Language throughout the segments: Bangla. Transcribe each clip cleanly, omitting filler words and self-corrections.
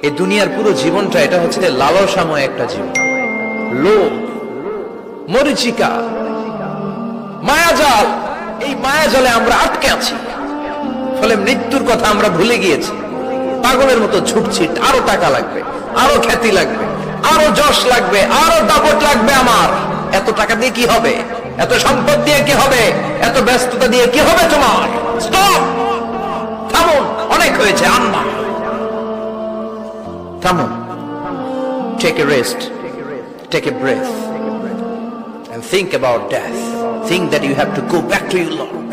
এই দুনিয়ার পুরো জীবনটা এটা হচ্ছে লালসাময় একটা জীবন, লোভ, মরিচিকা, মায়াজাল। এই মায়াজালে আমরা আটকে আছি, ফলে মৃত্যুর কথা আমরা ভুলে গিয়েছি। পাগলের মতো ছুটছি, আরো টাকা লাগবে, আরো খ্যাতি লাগবে, আরো যশ লাগবে, আরো দাপট লাগবে। আমার এত টাকা দিয়ে কি হবে? এত সম্পদ দিয়ে কি হবে? এত ব্যস্ততা দিয়ে কি হবে? তোমার স্টপ, থামুন, অনেক হয়েছে। আম্মা থামুন, take a rest, take a breath and think about death. Think that you have to go back to your Lord.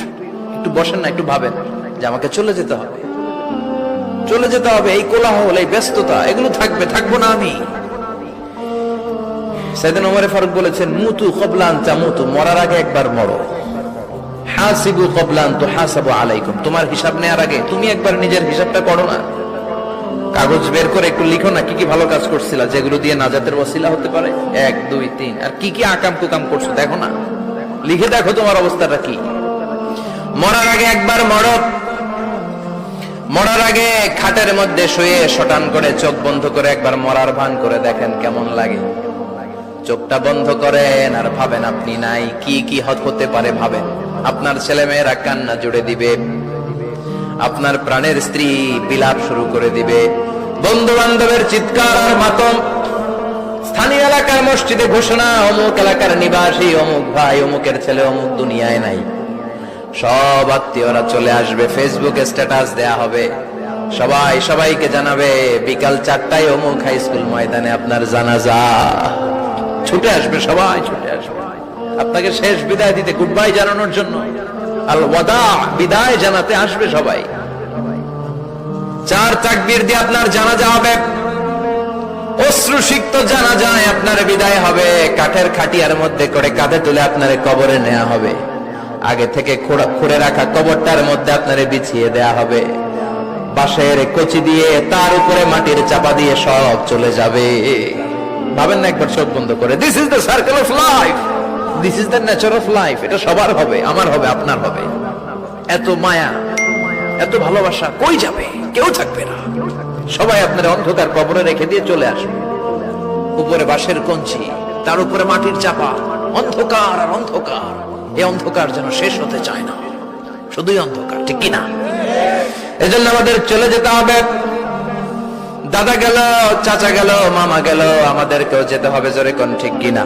একটু বসেন না, একটু ভাবেন যে আমাকে চলে যেতে হবে, চলে যেতে হবে। এই কোলাহল, এই ব্যস্ততা, এগুলো থাকবে, থাকবো না আমি। সাইয়েদনা ওমর ফারুক বলেছেন, মুতু ক্বাবলা আন তামুতু, মরার আগে একবার মরো। হাসিবু ক্বাবলা আন তুহাসাবু আলাইকুম, তোমার হিসাব নেওয়ার আগে তুমি একবার নিজের হিসাবটা করো না। কাগজ বের করে একটু লিখো না কি কি ভালো কাজ করছিলা, যেগুলো দিয়ে নাজাতের ওসিলা হতে পারে। 1 2 3, আর কি কি আকাম কুকাম করছো দেখো না, লিখে দেখো তোমার অবস্থাটা কি। মরার আগে একবার মরো। মরার আগে খাটের মধ্যে শুয়ে শটান করে চোখ বন্ধ করে একবার মরার ভান করে দেখেন কেমন লাগে। চোখটা বন্ধ করেন আর ভাবেন আপনি নাই, কি কি হতে পারে ভাবেন। আপনার ছেলে মেয়েরা কান্না জুড়ে দিবে, আপনার প্রাণের স্ত্রী বিলাপ শুরু করে দিবে, বন্ধু বান্ধবের চিৎকার আর মাতম, স্থানীয় এলাকার মসজিদে ঘোষণা, অমুক এলাকার নিবাসী অমুক ভাই অমুকের ছেলে অমুক দুনিয়ায় নাই। সব আত্মীয়রা চলে আসবে, ফেসবুকে স্ট্যাটাস দেয়া হবে, সবাই সবাইকে জানাবে বিকাল 4টায় অমুক হাই স্কুল ময়দানে আপনার জানাজা। ছুটে আসবে, সবাই ছুটে আসবে আপনাকে শেষ বিদায় দিতে, গুড বাই জানানোর জন্য, আল ওয়াদা, বিদায় জানাতে আসবে সবাই। 4 তাকবীর দিয়ে আপনার জানাজা হবে, অশ্রুসিক্ত জানাজায় আপনার বিদায় হবে। কাঠের খাটিয়ার মধ্যে করে কাঁধে তুলে আপনার কবরে নেওয়া হবে। আগে থেকে খুঁড়ে রাখা কবরটার মধ্যে আপনারে বিছিয়ে দেয়া হবে। বাঁশের কচি দিয়ে তার উপরে মাটির চাপা দিয়ে সব চলে যাবে। ভাবেন না একবার চোখ বন্ধ করে, this is the circle of life, this is the nature of life. এটা সবার হবে, আমার হবে, আপনার হবে। এত মায়া, এত ভালোবাসা কই যাবে? কেউ থাকবে না, সবাই আপনার অন্ধকার কবরে রেখে দিয়ে চলে আসবে। উপরে বাঁশের কঞ্চি, তার উপরে মাটির চাপা, অন্ধকার আর অন্ধকার। এই অন্ধকার যেন শেষ হতে চায় না, শুধুই অন্ধকার, ঠিক কিনা? এজন্য আমাদের চলে যেতে হবে। দাদা গেল, চাচা গেল, মামা গেল, আমাদেরকেও যেতে হবে, জোরে কোন ঠিক কিনা?